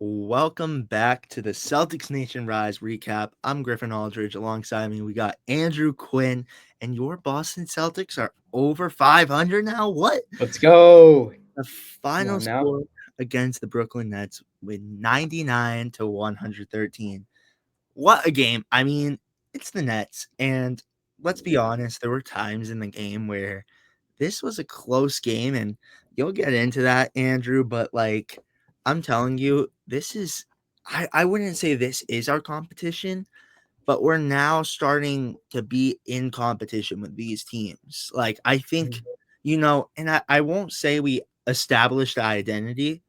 Welcome back to the Celtics Nation Rise recap. I'm Griffin Aldrich. Alongside me, we got Andrew Quinn, and your Boston Celtics are over 500 now. What? Let's go. The Come final on now. score against the Brooklyn Nets with 99 to 113. What a game. I mean, it's the Nets, and let's be honest, there were times in the game where this was a close game, and you'll get into that, Andrew, but I'm telling you, this is I wouldn't say this is our competition, but we're now starting to be in competition with these teams. Like I think, and I won't say we established the identity,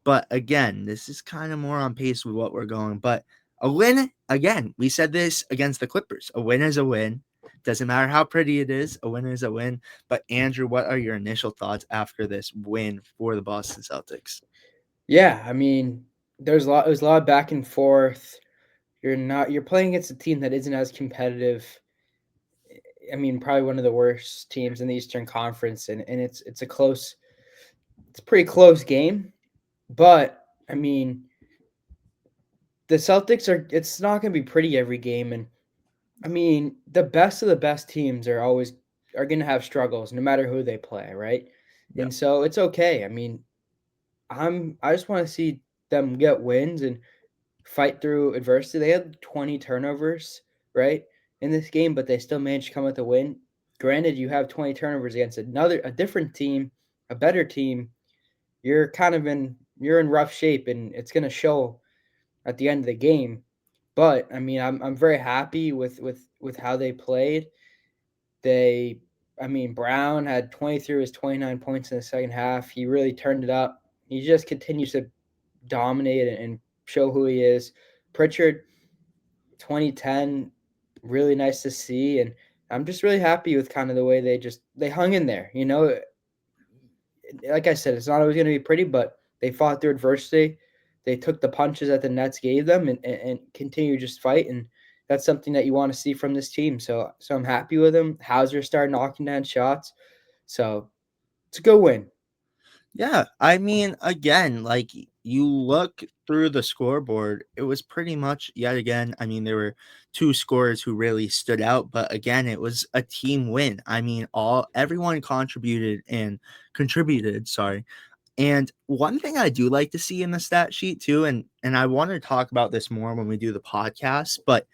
but again, this is kind of more on pace with what we're going. But a win, again, we said this against the Clippers. A win is a win. Doesn't matter how pretty it is, a win is a win. But Andrew, what are your initial thoughts after this win for the Boston Celtics? Yeah, I mean, there's a lot. It was a lot of back and forth. You're playing against a team that isn't as competitive. I mean, probably one of the worst teams in the Eastern Conference, and it's a pretty close game. But I mean, the Celtics are. It's not going to be pretty every game, and I mean, the best of the best teams are going to have struggles no matter who they play, right? Yep. And so it's okay. I mean, I just want to see them get wins and fight through adversity. They had 20 turnovers, right, in this game, but they still managed to come with a win. Granted, you have 20 turnovers against a different team, a better team. You're in rough shape, and it's going to show at the end of the game. But I mean, I'm very happy with how they played. They, I mean, Brown had 23 of his 29 points in the second half. He really turned it up. He just continues to dominate and show who he is. Pritchard, 2010, really nice to see, and I'm just really happy with kind of the way they hung in there. Like I said, it's not always going to be pretty, but they fought through adversity. They took the punches that the Nets gave them and continue to just fight, and that's something that you want to see from this team. So I'm happy with them. Hauser started knocking down shots, so it's a good win. Yeah, I mean, again, you look through the scoreboard, it was pretty much yet again. I mean, there were two scorers who really stood out, but again, it was a team win. I mean, all everyone contributed, sorry. And one thing I do like to see in the stat sheet too, and I want to talk about this more when we do the podcast, but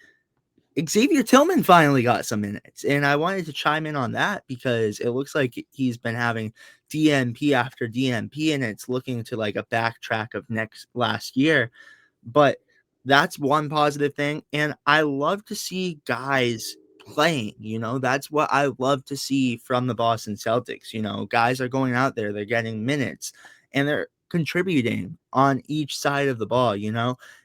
Xavier Tillman finally got some minutes, and I wanted to chime in on that because it looks like he's been having DNP after DNP, and it's looking to like a backtrack of last year. But that's one positive thing, and I love to see guys playing. That's what I love to see from the Boston Celtics. Guys are going out there, they're getting minutes, and they're contributing on each side of the ball.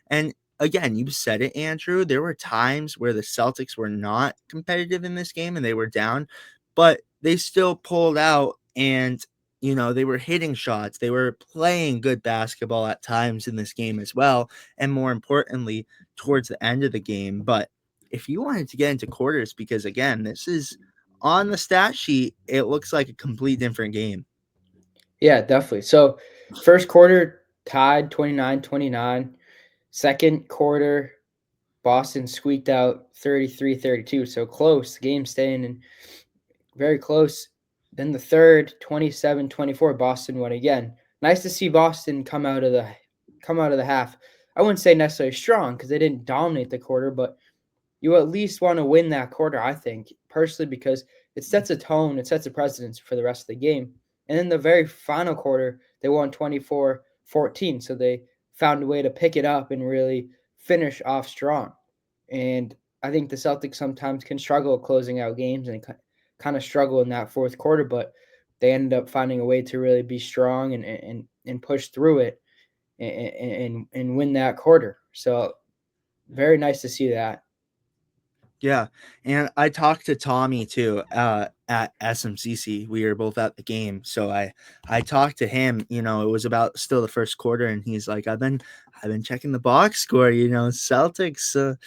And again, you said it, Andrew. There were times where the Celtics were not competitive in this game and they were down, but they still pulled out and they were hitting shots. They were playing good basketball at times in this game as well. And more importantly, towards the end of the game. But if you wanted to get into quarters, because again, this is on the stat sheet, it looks like a complete different game. Yeah, definitely. So first quarter tied 29-29. Second quarter, Boston squeaked out 33-32. So close. The game staying in very close. Then the third, 27-24, Boston won again. Nice to see Boston come out of the half. I wouldn't say necessarily strong because they didn't dominate the quarter, but you at least want to win that quarter, I think, personally, because it sets a tone, it sets a precedence for the rest of the game. And in the very final quarter, they won 24-14. So they found a way to pick it up and really finish off strong. And I think the Celtics sometimes can struggle closing out games and kind of struggle in that fourth quarter, but they ended up finding a way to really be strong and push through it and win that quarter. So very nice to see that. Yeah, and I talked to Tommy too at SMCC. We were both at the game, so I talked to him. It was about still the first quarter, and he's like, "I've been checking the box score. Celtics.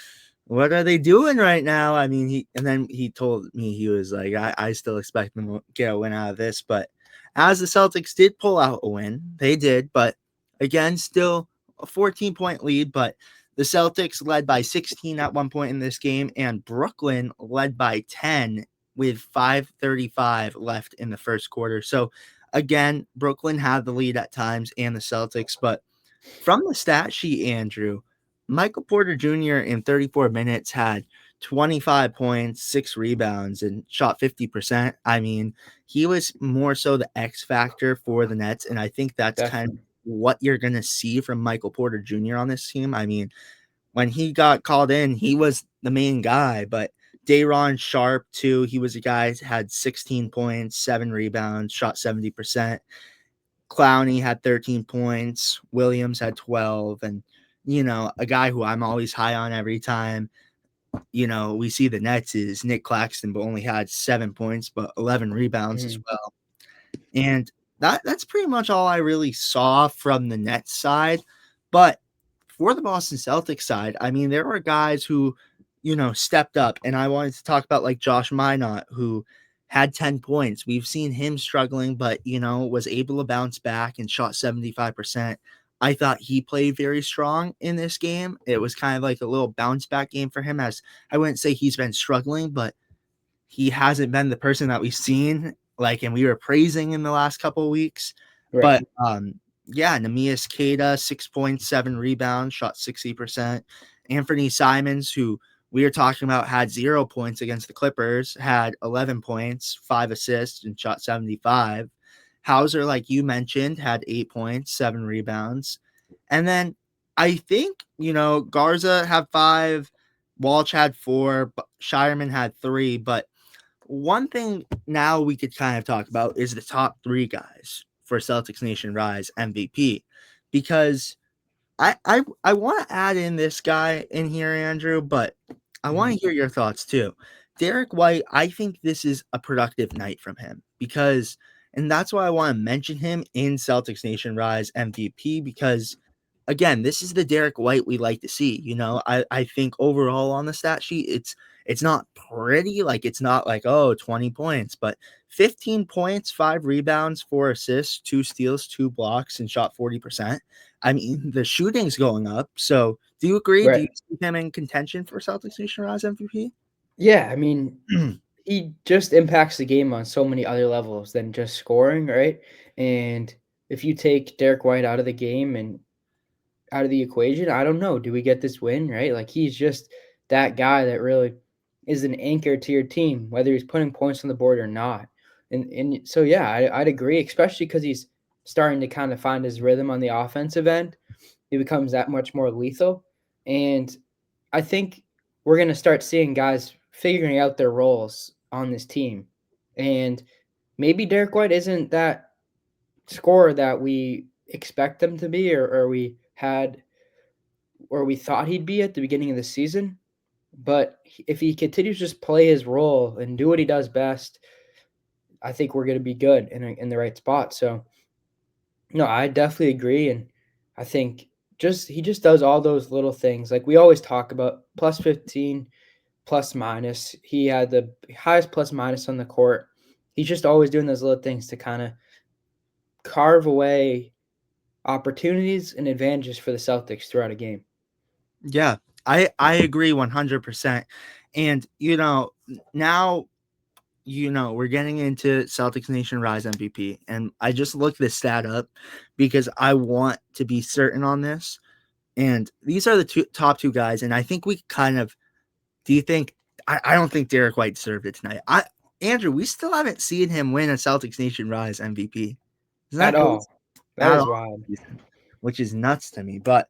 What are they doing right now?" I mean, he told me he was like, "I still expect them to get a win out of this." But as the Celtics did pull out a win, they did. But again, still a 14-point lead, but the Celtics led by 16 at one point in this game, and Brooklyn led by 10 with 5:35 left in the first quarter. So again, Brooklyn had the lead at times and the Celtics, but from the stat sheet, Andrew, Michael Porter Jr. in 34 minutes had 25 points, 6 rebounds, and shot 50%. I mean, he was more so the X factor for the Nets, and I think that's kind of Definitely. what you're going to see from Michael Porter Jr. on this team. I mean, when he got called in, he was the main guy, but Day'Ron Sharp, too, he was a guy who had 16 points, 7 rebounds, shot 70%. Clowney had 13 points. Williams had 12. And, a guy who I'm always high on every time, we see the Nets is Nick Claxton, but only had 7 points, but 11 rebounds as Mhm. well. And that's pretty much all I really saw from the Nets side. But for the Boston Celtics side, I mean, there were guys who, stepped up. And I wanted to talk about like Josh Minot, who had 10 points. We've seen him struggling, but, was able to bounce back and shot 75%. I thought he played very strong in this game. It was kind of like a little bounce back game for him, as I wouldn't say he's been struggling, but he hasn't been the person that we've seen, like, and we were praising in the last couple of weeks. Right. But yeah, Neemias Queta, 6 points, 7 rebounds, shot 60%. Anthony Simons, who we were talking about, had 0 points against the Clippers, had 11 points, 5 assists, and shot 75. Hauser, like you mentioned, had 8 points, 7 rebounds. And then I think, Garza had 5, Walsh had 4, Shireman had 3, but one thing now we could kind of talk about is the top 3 guys for Celtics Nation Rise MVP, because I want to add in this guy in here, Andrew, but I want Mhm. to hear your thoughts too. Derek White, I think this is a productive night from him, because, and that's why I want to mention him in Celtics Nation Rise MVP, because again, this is the Derek White we like to see. I think overall on the stat sheet, it's not pretty, like it's not like, oh, 20 points, but 15 points, 5 rebounds, 4 assists, 2 steals, 2 blocks, and shot 40%. I mean, the shooting's going up. So do you agree? Do Right. you see him in contention for Celtics Nation Rise MVP? Yeah, I mean, he just impacts the game on so many other levels than just scoring, right? And if you take Derek White out of the game and out of the equation, I don't know. Do we get this win, right? Like he's just that guy that really is an anchor to your team, whether he's putting points on the board or not. And so yeah, I'd agree, especially because he's starting to kind of find his rhythm on the offensive end. He becomes that much more lethal. And I think we're gonna start seeing guys figuring out their roles on this team. And maybe Derek White isn't that scorer that we expect him to be or we had or we thought he'd be at the beginning of the season. But if he continues to just play his role and do what he does best, I think we're going to be good in the right spot. So, no, I definitely agree. And I think just he just does all those little things. Like we always talk about plus 15, plus minus. He had the highest plus minus on the court. He's just always doing those little things to kind of carve away opportunities and advantages for the Celtics throughout a game. Yeah, I agree 100%. And now we're getting into Celtics Nation Rise MVP, and I just looked this stat up because I want to be certain on this. And these are the top 2 guys, and I think we kind of. Do you think? I don't think Derek White deserved it tonight. Andrew, we still haven't seen him win a Celtics Nation Rise MVP. Isn't At that crazy? all. That At is all, wild. which is nuts to me. But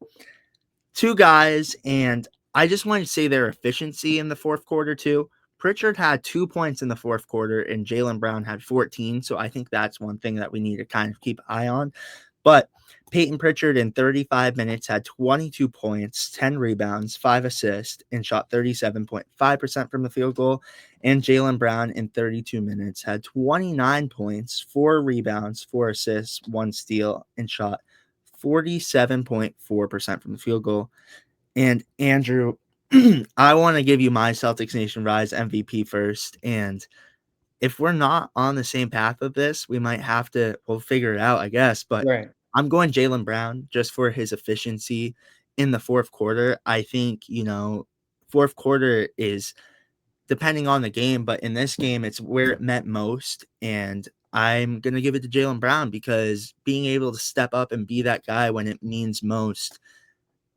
2 guys, and I just wanted to say their efficiency in the fourth quarter too. Pritchard had 2 points in the fourth quarter, and Jaylen Brown had 14. So I think that's one thing that we need to kind of keep an eye on. But Peyton Pritchard in 35 minutes had 22 points, 10 rebounds, 5 assists, and shot 37.5% from the field goal. And Jaylen Brown in 32 minutes had 29 points, 4 rebounds, 4 assists, 1 steal, and shot 47.4% from the field goal. And Andrew, I want to give you my Celtics Nation Rise MVP first. And if we're not on the same path of this, we might have to, we'll figure it out, I guess. But Right. I'm going Jaylen Brown just for his efficiency in the fourth quarter. I think, fourth quarter is depending on the game, but in this game, it's where it meant most. And I'm going to give it to Jaylen Brown because being able to step up and be that guy when it means most,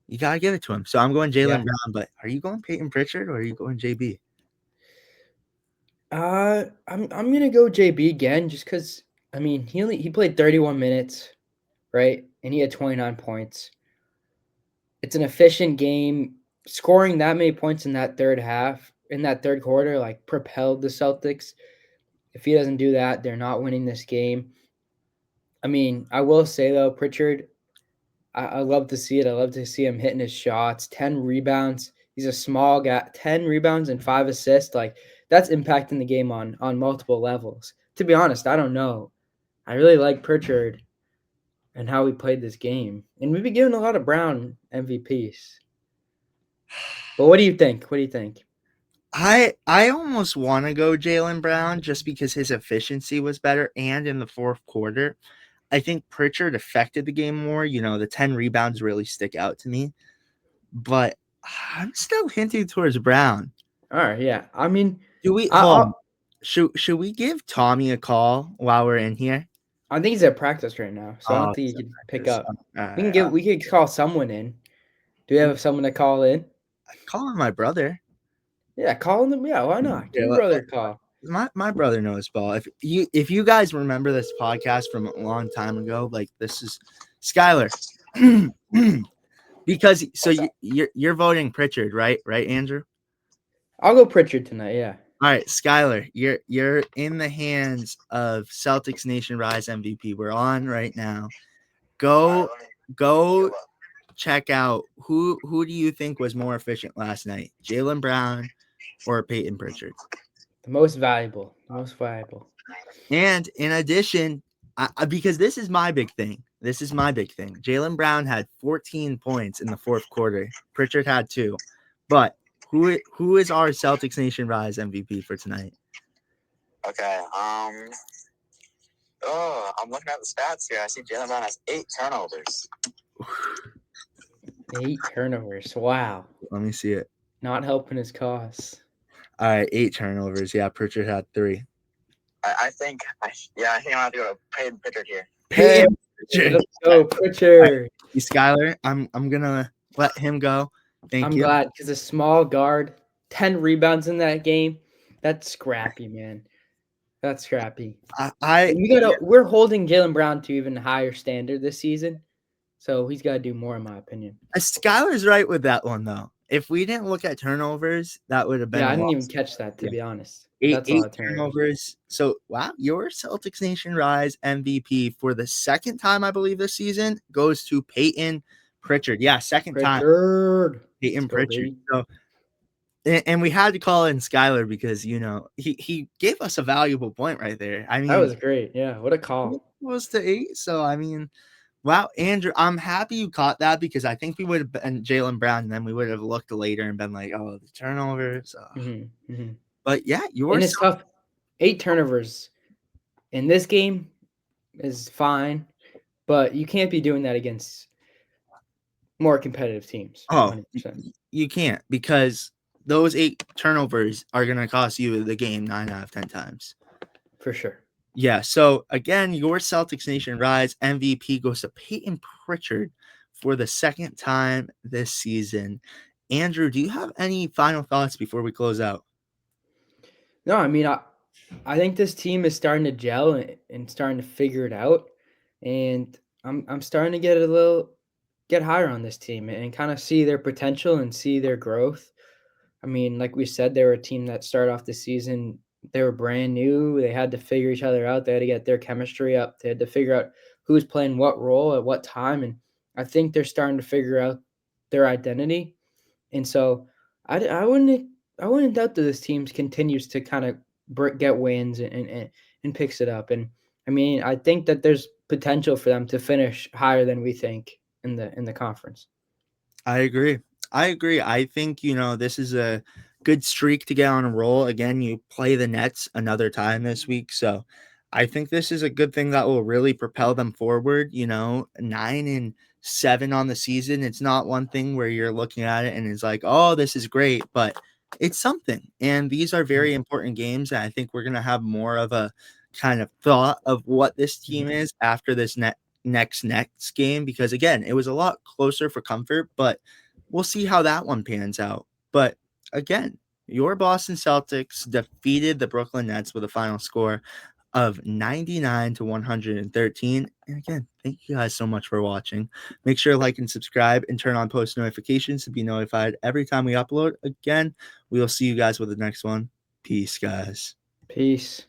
you got to give it to him. So I'm going Jaylen Yeah. Brown, but are you going Peyton Pritchard or are you going JB? I'm gonna go JB again just because he played 31 minutes, right? And he had 29 points. It's an efficient game. Scoring that many points in that third quarter, like propelled the Celtics. If he doesn't do that, they're not winning this game. I will say though, Pritchard, I love to see it. I love to see him hitting his shots. 10 rebounds. He's a small guy. 10 rebounds and 5 assists. Like that's impacting the game on multiple levels. To be honest, I don't know. I really like Pritchard and how he played this game. And we've been giving a lot of Brown MVPs. But what do you think? What do you think? I almost want to go Jaylen Brown just because his efficiency was better, and in the fourth quarter, I think Pritchard affected the game more. The 10 rebounds really stick out to me, but I'm still hinting towards Brown. All right, yeah. Do we I hold I, on? Should we give Tommy a call while we're in here? I think he's at practice right now, so I Oh, don't think he he's at can pick practice. up. Alright, I'll We could call someone in. Do we have someone to call in? call him my brother. Yeah, call them. Yeah, why not? Give Yeah, your brother a call. my brother knows ball. If you guys remember this podcast from a long time ago, like this is Skylar. Because so you're voting Pritchard, right? Right, Andrew? I'll go Pritchard tonight. Yeah. All right, Skylar, you're in the hands of Celtics Nation Rise MVP. We're on right now. Go go check out who do you think was more efficient last night? Jaylen Brown or Peyton Pritchard? The most valuable. The most valuable. And in addition, because this is my big thing. This is my big thing. Jaylen Brown had 14 points in the fourth quarter. Pritchard had 2. But who is our Celtics Nation Rise MVP for tonight? Okay. I'm looking at the stats here. I see Jaylen Brown has 8 turnovers. 8 turnovers. Wow. Let me see it. Not helping his cause. All right, 8 turnovers. Yeah, Pritchard had 3. I think I'm gonna have to go to Peyton Pritchard here. Peyton Pritchard. Let's go, Pritchard. Skylar, I'm gonna let him go. Thank you. I'm glad because a small guard, 10 rebounds in that game. That's scrappy, man. That's scrappy. We're holding Jaylen Brown to even higher standard this season. So he's got to do more, in my opinion. Skylar's right with that one, though. If we didn't look at turnovers, that would have been. Yeah, I didn't even catch that, to be honest. That's a lot of turnovers. So, wow, your Celtics Nation Rise MVP for the second time, I believe, this season goes to Peyton Pritchard. Yeah, second time. Peyton Pritchard. So, and we had to call in Skylar because, he gave us a valuable point right there. I mean, that was great. Yeah, what a call. Was to 8. So, I mean, wow, Andrew, I'm happy you caught that because I think we would have been Jaylen Brown, and then we would have looked later and been like, oh, the turnovers. But yeah, and it's tough. 8 turnovers in this game is fine, but you can't be doing that against more competitive teams. Oh, 100%. You can't because those 8 turnovers are going to cost you the game 9 out of 10 times. For sure. Yeah, so again, your Celtics Nation Rise MVP goes to Peyton Pritchard for the second time this season. Andrew, do you have any final thoughts before we close out? No, I think this team is starting to gel and starting to figure it out, and I'm starting to get higher on this team and kind of see their potential and see their growth. Like we said, they were a team that started off the season. They were brand new. They had to figure each other out. They had to get their chemistry up. They had to figure out who's playing what role at what time. And I think they're starting to figure out their identity. And so I wouldn't doubt that this team continues to kind of get wins and picks it up. And I think that there's potential for them to finish higher than we think in the conference. I agree. I think, this is a good streak to get on a roll. Again, you play the Nets another time this week. So I think this is a good thing that will really propel them forward. 9-7 on the season. It's not one thing where you're looking at it and it's like, oh, this is great, but it's something. And these are very important games. And I think we're going to have more of a kind of thought of what this team is after this next game, because again, it was a lot closer for comfort, but we'll see how that one pans out. But again, your Boston Celtics defeated the Brooklyn Nets with a final score of 99-113. And again, thank you guys so much for watching. Make sure to like and subscribe and turn on post notifications to be notified every time we upload. Again, we will see you guys with the next one. Peace, guys. Peace.